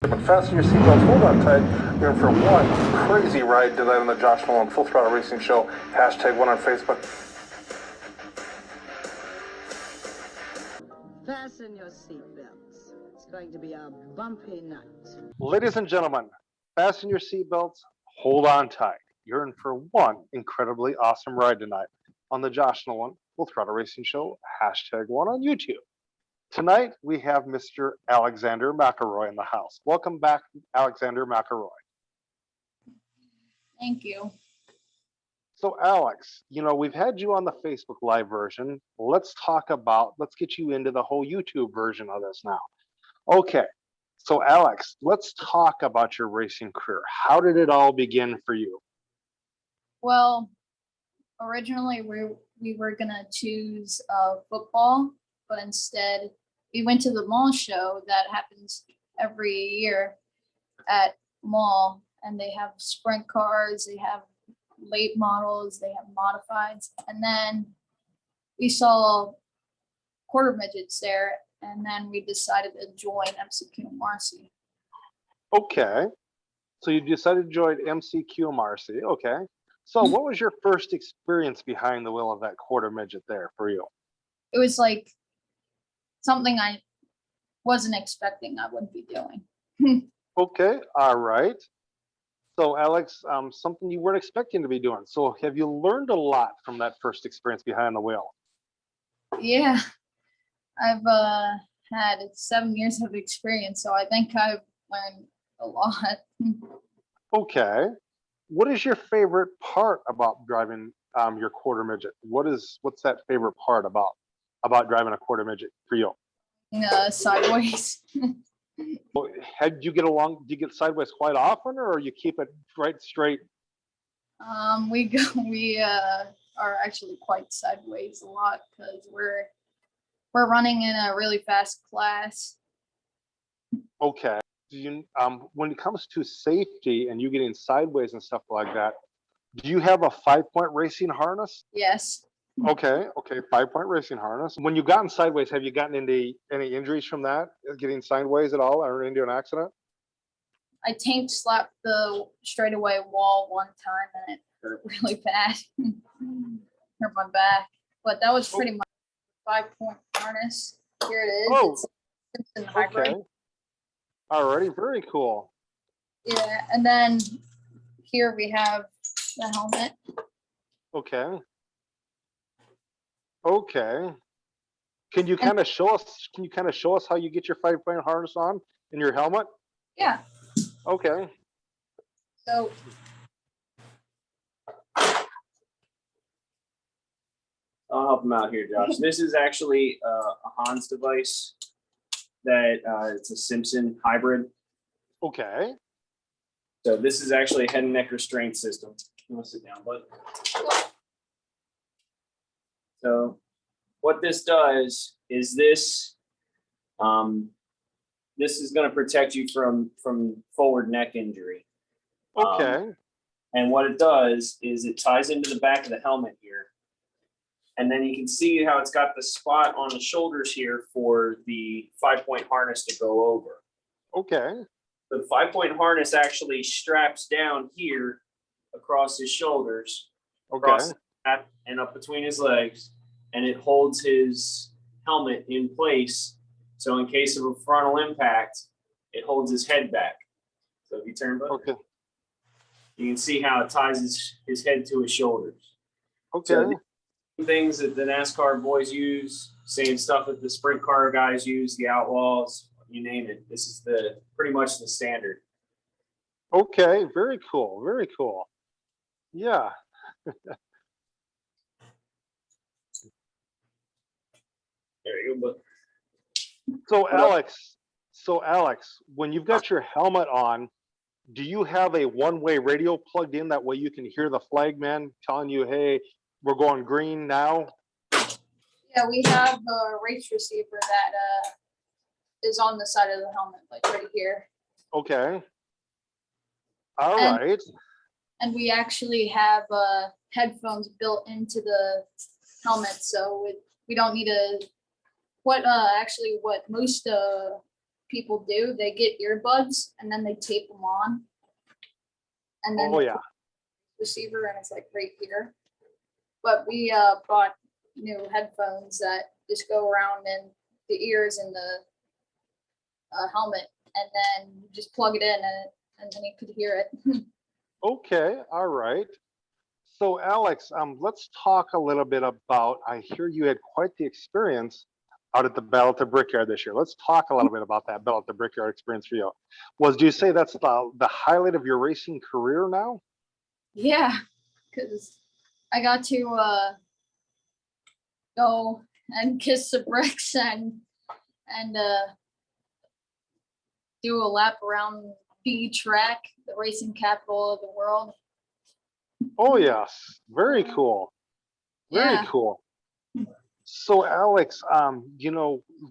But fasten your seatbelts, hold on tight. We're in for one crazy ride tonight on the Josh Nolan Full Throttle Racing Show. #1 on Facebook. Fasten your seatbelts. It's going to be a bumpy night. Ladies and gentlemen, fasten your seatbelts, hold on tight. You're in for one incredibly awesome ride tonight on the Josh Nolan Full Throttle Racing Show. #1 on YouTube. Tonight, we have Mr. Alexander Mcllory in the house. Welcome back, Alexander Mcllory. Thank you. So, Alex, we've had you on the Facebook Live version. Let's get you into the whole YouTube version of this now. Okay, so Alex, let's talk about your racing career. How did it all begin for you? Well, originally we were gonna choose football, but instead we went to the mall show that happens every year at mall, and they have sprint cars, they have late models, they have modifieds, and then we saw quarter midgets there, and then we decided to join McLlory. Okay, so you decided to join McLlory. Okay, so what was your first experience behind the wheel of that quarter midget there for you? It was like something I wasn't expecting I would be doing. Okay, all right. So Alex, something you weren't expecting to be doing. So have you learned a lot from that first experience behind the wheel? Yeah, I've had 7 years of experience, so I think I've learned a lot. Okay. What is your favorite part about driving your quarter midget? What's that favorite part about driving a quarter midget for you? Sideways. Do you get sideways quite often, or you keep it right straight? We are actually quite sideways a lot because we're running in a really fast class. Okay. When it comes to safety and you getting sideways and stuff like that, do you have a 5-point racing harness? Yes. Okay, 5-point racing harness. When you've gotten sideways, have you gotten into any injuries from that, getting sideways at all, or into an accident? I tank slapped the straightaway wall one time and it hurt really bad. Hurt my back. But that was pretty much 5-point harness. Here it is. Oh, it's Simpson hybrid. Okay. Alrighty, very cool. Yeah, and then here we have the helmet. Okay. Okay. Can you kind of show us how you get your 5-point harness on in your helmet? Yeah. Okay. So I'll help him out here, Josh. This is actually a Hans device that it's a Simpson hybrid. Okay. So this is actually a head and neck restraint system. You want to sit down, bud? So what this does is this is going to protect you from forward neck injury. Okay. And what it does is it ties into the back of the helmet here. And then you can see how it's got the spot on the shoulders here for the 5-point harness to go over. Okay. The 5-point harness actually straps down here across his shoulders, across the back and up between his legs, and it holds his helmet in place. So in case of a frontal impact, it holds his head back. So if you turn, Okay. you can see how it ties his head to his shoulders. Okay. So things that the NASCAR boys use, same stuff that the sprint car guys use, the Outlaws, you name it. This is pretty much the standard. Okay. Very cool. Very cool. Yeah. There you go. So Alex, when you've got your helmet on, do you have a one-way radio plugged in? That way you can hear the flagman telling you, hey, we're going green now? yeah, we have a race receiver that is on the side of the helmet, like right here. Okay. All right. And we actually have headphones built into the helmet, so we don't need a what most people do. They get earbuds and then they tape them on. And then Oh yeah. receiver, and it's like right here. But we bought new headphones that just go around in the ears and the helmet, and then you just plug it in and then you could hear it. Okay. All right. So Alex, let's talk a little bit about. I hear you had quite the experience out at the Battle at the Brickyard this year. Let's talk a little bit about that Battle at the Brickyard experience for you. Do you say that's the highlight of your racing career now? Yeah, because I got to go and kiss the bricks and do a lap around the track, the racing capital of the world. Oh yes, very cool. Very Yeah. cool. So Alex,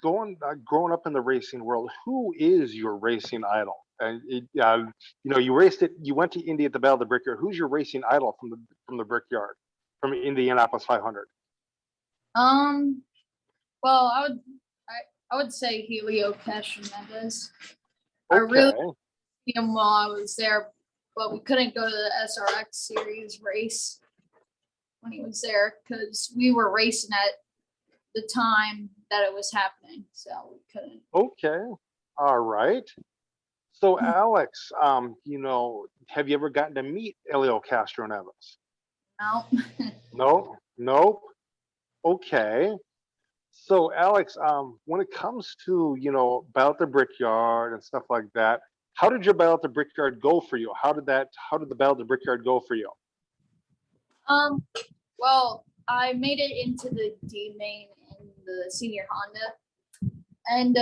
growing up in the racing world, who is your racing idol? And you raced it. You went to Indy at the Battle of the Brickyard. Who's your racing idol from the Brickyard, from Indianapolis 500? Well, I would say Helio Castroneves. I Okay. really liked him while I was there, but we couldn't go to the SRX series race when he was there because we were racing at the time that it was happening, so we couldn't. Okay. All right. So Alex, have you ever gotten to meet Helio Castroneves? No. No. Nope. Okay. So Alex, when it comes to about the Brickyard and stuff like that, how did your Battle at the Brickyard go for you? How did the Battle at the Brickyard go for you? Well, I made it into the D main in the senior Honda, and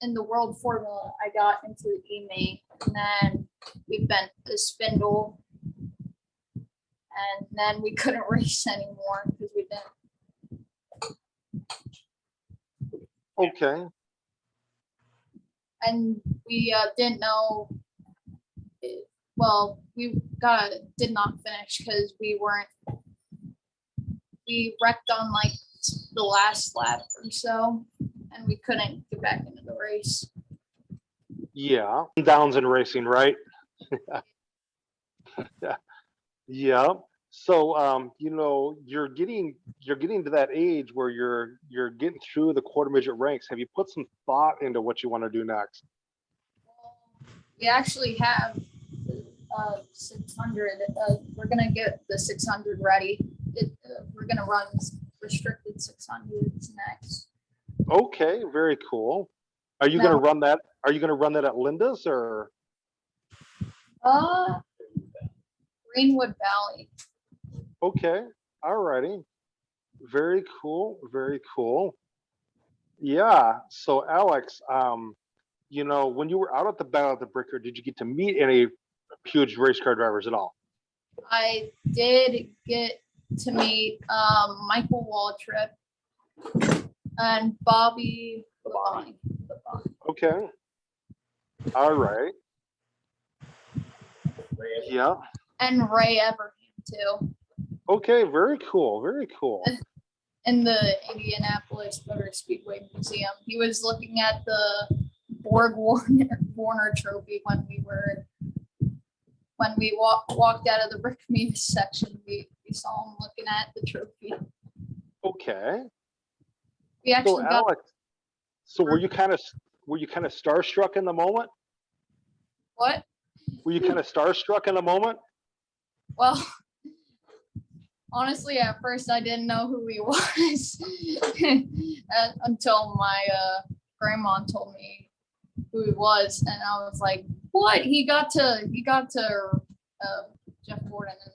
in the World Formula, I got into the E main, and then we bent the spindle, and then we couldn't race anymore because we didn't. Okay. And we didn't know. Well, we did not finish because we wrecked on like the last lap or so, and we couldn't get back into the race. Yeah. Downs in racing, right? Yeah. Yeah. So you're getting to that age where you're getting through the quarter midget ranks. Have you put some thought into what you want to do next? We actually have 600. We're gonna get the 600 ready. We're gonna run restricted 600s next. Okay, very cool. Are you gonna run that? Are you gonna run that at Linda's or? Greenwood Valley. Okay, all righty. Very cool. Very cool. Yeah. So Alex, when you were out at the Battle at the Brickyard, did you get to meet any huge race car drivers at all? I did get to meet Michael Waltrip and Bobby Labonte. Okay. All right. Yeah. And Ray Everham too. Okay. Very cool. Very cool. In the Indianapolis Motor Speedway Museum, he was looking at the Borg Warner trophy when we walked out of the Rick Mevis section. We saw him looking at the trophy. Okay. We actually got. Alex, so were you kind of starstruck in the moment? What? Were you kind of starstruck in the moment? Well, honestly, at first I didn't know who he was until my grandma told me who he was, and I was like, "What? He got to Jeff Gordon," and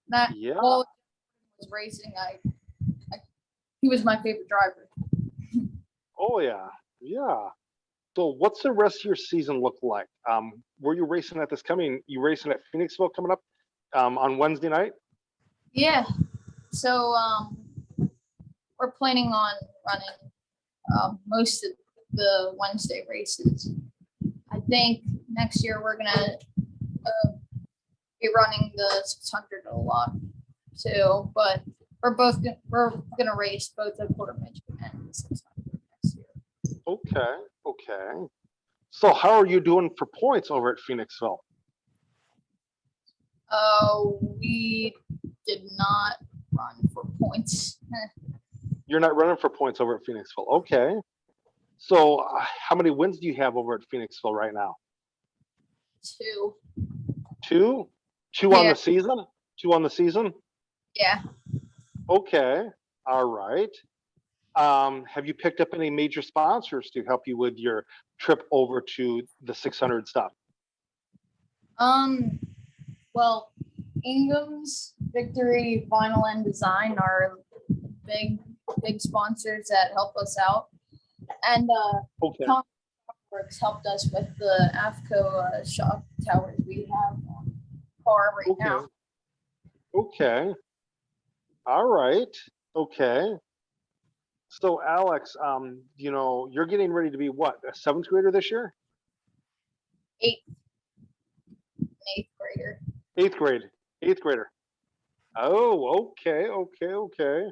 while he was racing, he was my favorite driver. Oh yeah, yeah. So what's the rest of your season look like? Were you racing at you racing at Phoenixville coming up on Wednesday night? Yeah. So we're planning on running most of the Wednesday races. I think next year we're gonna be running the 600 a lot too, but we're gonna race both the quarter midget and the 600 next year. Okay. Okay. So how are you doing for points over at Phoenixville? We did not run for points. You're not running for points over at Phoenixville. Okay. So how many wins do you have over at Phoenixville right now? 2. Two? Two on Yeah. the season? Two on the season? Yeah. Okay. All right. Have you picked up any major sponsors to help you with your trip over to the 600 stuff? Well, Ingham's, Victory, Vinyl, and Design are big sponsors that help us out. And Okay. Works helped us with the AFCO shock towers we have on car right now. Okay. All right. Okay. So Alex, you're getting ready to be what, a 7th grader this year? 8th grader. 8th grade. 8th grader. Oh, okay, okay.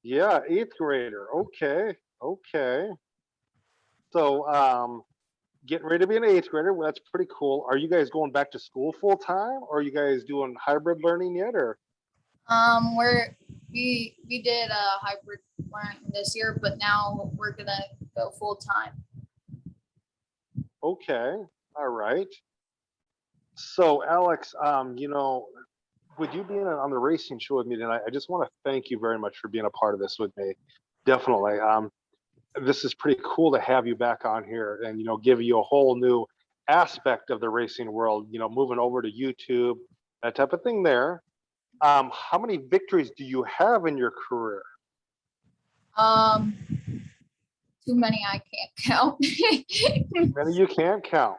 Yeah, 8th grader. Okay. So getting ready to be an 8th grader, well, that's pretty cool. Are you guys going back to school full time, or are you guys doing hybrid learning yet, or? We did a hybrid learning this year, but now we're gonna go full time. Okay, all right. So Alex, with you being on the racing show with me tonight, I just want to thank you very much for being a part of this with me. Definitely. This is pretty cool to have you back on here and, give you a whole new aspect of the racing world, moving over to YouTube, that type of thing there. How many victories do you have in your career? Too many I can't count. Many you can't count.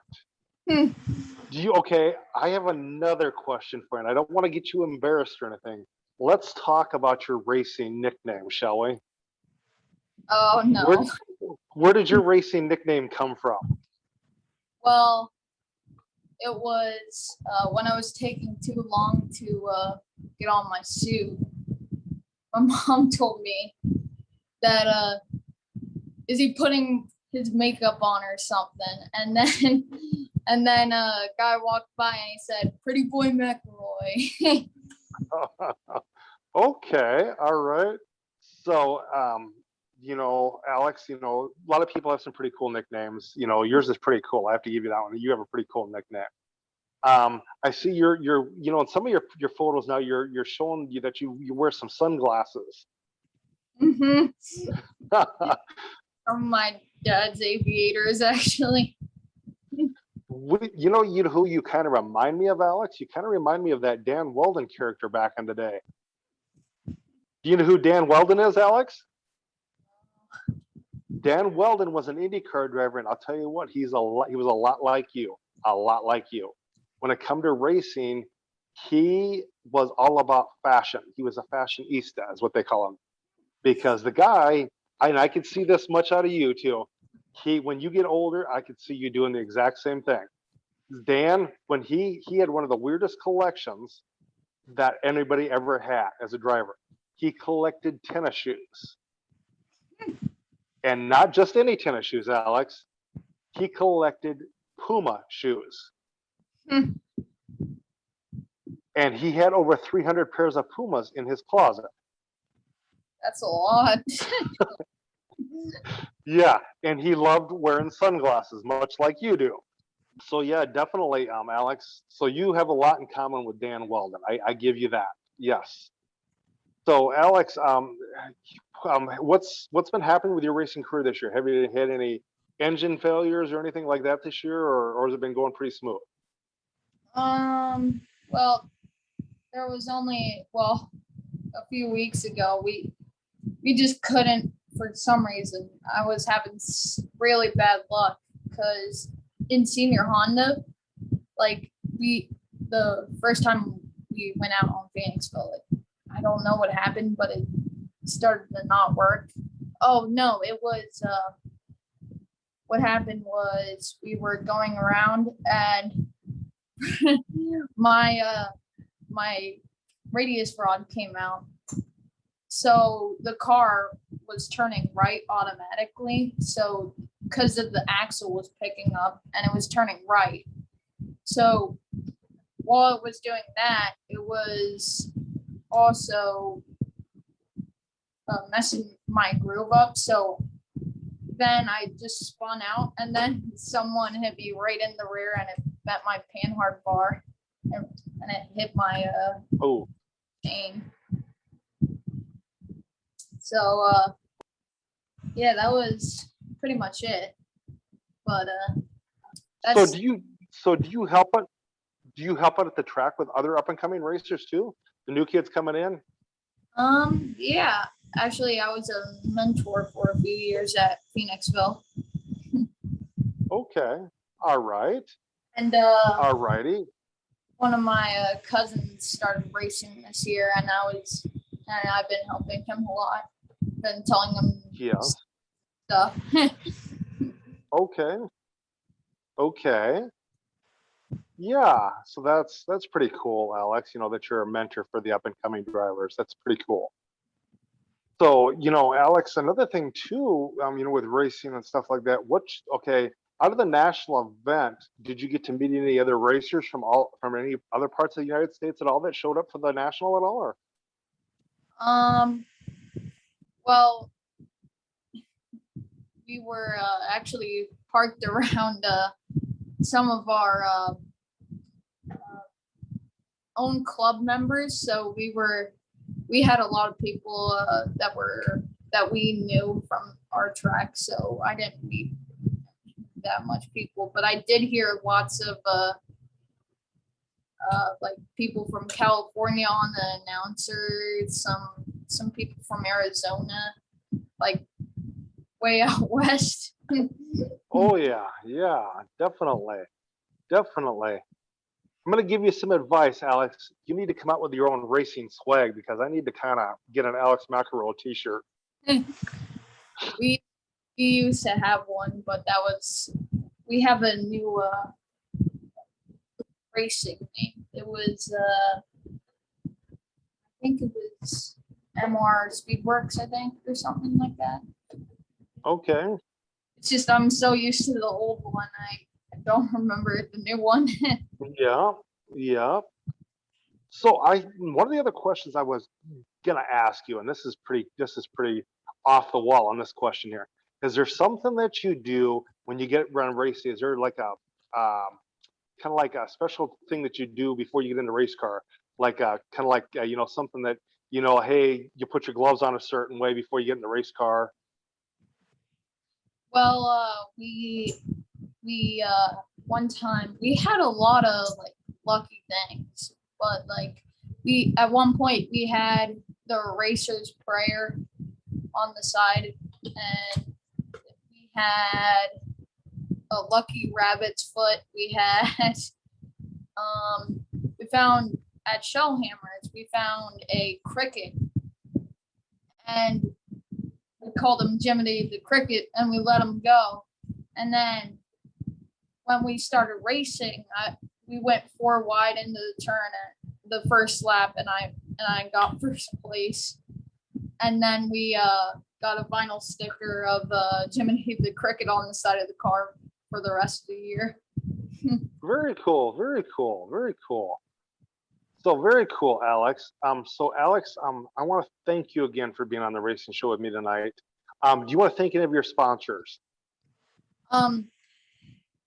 Okay, I have another question for you, and I don't want to get you embarrassed or anything. Let's talk about your racing nickname, shall we? Oh no. Where did your racing nickname come from? Well, it was when I was taking too long to get on my suit. My mom told me that is he putting his makeup on or something? And then a guy walked by and he said, "Pretty boy Mcllory." Okay, all right. So, Alex, a lot of people have some pretty cool nicknames. Yours is pretty cool. I have to give you that one. You have a pretty cool nickname. I see you're in some of your photos now, you're showing you that you wear some sunglasses. Mm-hmm. From my dad's aviators, actually. Who you kind of remind me of, Alex? You kind of remind me of that Dan Weldon character back in the day. Do you know who Dan Weldon is, Alex? Dan Weldon was an IndyCar driver, and I'll tell you what, he was a lot like you. A lot like you. When it come to racing, he was all about fashion. He was a fashionista, is what they call him. Because the guy, and I could see this much out of you too. When you get older, I could see you doing the exact same thing. Dan, when he had one of the weirdest collections that anybody ever had as a driver. He collected tennis shoes. And not just any tennis shoes, Alex. He collected Puma shoes. And he had over 300 pairs of Pumas in his closet. That's a lot. Yeah, and he loved wearing sunglasses, much like you do. So yeah, definitely, Alex. So you have a lot in common with Dan Weldon. I give you that. Yes. So Alex, what's been happening with your racing career this year? Have you had any engine failures or anything like that this year, or has it been going pretty smooth? Well, there was only a few weeks ago we just couldn't, for some reason. I was having really bad luck because in senior Honda, the first time we went out on Phoenixville, I don't know what happened, but it started to not work. Oh no, it was what happened was we were going around and my radius rod came out. So the car was turning right automatically. So because of the axle was picking up and it was turning right. So while it was doing that, it was also messing my groove up. So then I just spun out, and then someone hit me right in the rear, and it met my panhard bar, and it hit my chain. So yeah, that was pretty much it. But that's do you help it? Do you help out at the track with other up and coming racers too? The new kids coming in? yeah. Actually, I was a mentor for a few years at Phoenixville. Okay. All right. And all righty. One of my cousins started racing this year, and I've been helping him a lot. Been telling him stuff. Okay. Okay. Yeah. So that's pretty cool, Aleks. You know, that you're a mentor for the up and coming drivers. That's pretty cool. So, you know, Aleks, another thing too, you know, with racing and stuff like that, out of the national event, did you get to meet any other racers from any other parts of the United States at all that showed up for the national at all? Or? Well, we were actually parked around some of our own club members, so we had a lot of people that we knew from our track, so I didn't meet that much people, but I did hear lots of like people from California on the announcers, some people from Arizona, like way out west. Oh yeah, definitely. I'm going to give you some advice, Aleks. You need to come out with your own racing swag, because I need to kind of get an Aleks Mcllory t-shirt. We used to have one, but we have a new racing name. It was I think it was MR Speedworks, I think, or something like that. Okay. It's just I'm so used to the old one, I don't remember the new one. Yeah. So one of the other questions I was gonna ask you, and this is pretty off the wall on this question here. Is there something that you do when you get run racing? Is there like a kind of like a special thing that you do before you get in the race car? Like kind of like you know, something that, you know, hey, you put your gloves on a certain way before you get in the race car? Well, we one time we had a lot of like lucky things, but like at one point we had the racer's prayer on the side, and we had a lucky rabbit's foot. We had we found at Shellhammers, we found a cricket, and we called him Jiminy the Cricket, and we let him go. And then when we started racing, we went 4 wide into the turn at the first lap, and I got first place. And then we got a vinyl sticker of Jiminy the Cricket on the side of the car for the rest of the year. Very cool. So very cool, Aleks. So Aleks, I want to thank you again for being on the racing show with me tonight. Do you want to thank any of your sponsors?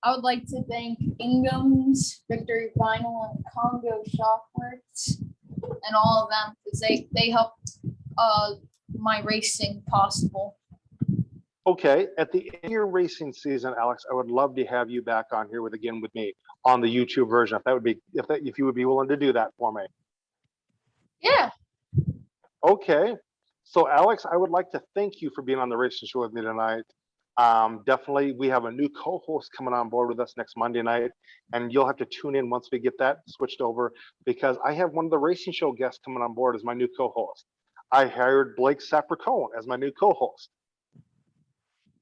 I would like to thank Ingham's, Victory Vinyl, and Congo Shockworks, and all of them, because they helped my racing possible. Okay, at the end of your racing season, Aleks, I would love to have you back on here with me on the YouTube version, if you would be willing to do that for me. Yeah. Okay, so Aleks, I would like to thank you for being on the racing show with me tonight. Definitely, we have a new co-host coming on board with us next Monday night, and you'll have to tune in once we get that switched over, because I have one of the racing show guests coming on board as my new co-host. I hired Blake Sapricone as my new co-host.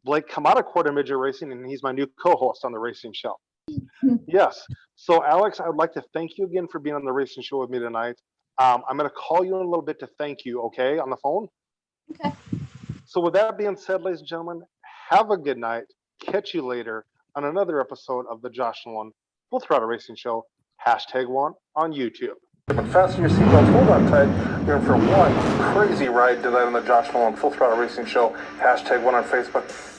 Blake come out of quarter midget racing, and he's my new co-host on the racing show. Yes. So Aleks, I would like to thank you again for being on the racing show with me tonight. I'm going to call you in a little bit to thank you, okay, on the phone? Okay. So with that being said, ladies and gentlemen, have a good night. Catch you later on another episode of the Josh Nolan Full Throttle Racing Show, #1 on YouTube. Fasten your seatbelts, hold on tight. You're in for one crazy ride tonight on the Josh Nolan Full Throttle Racing Show, #1 on Facebook.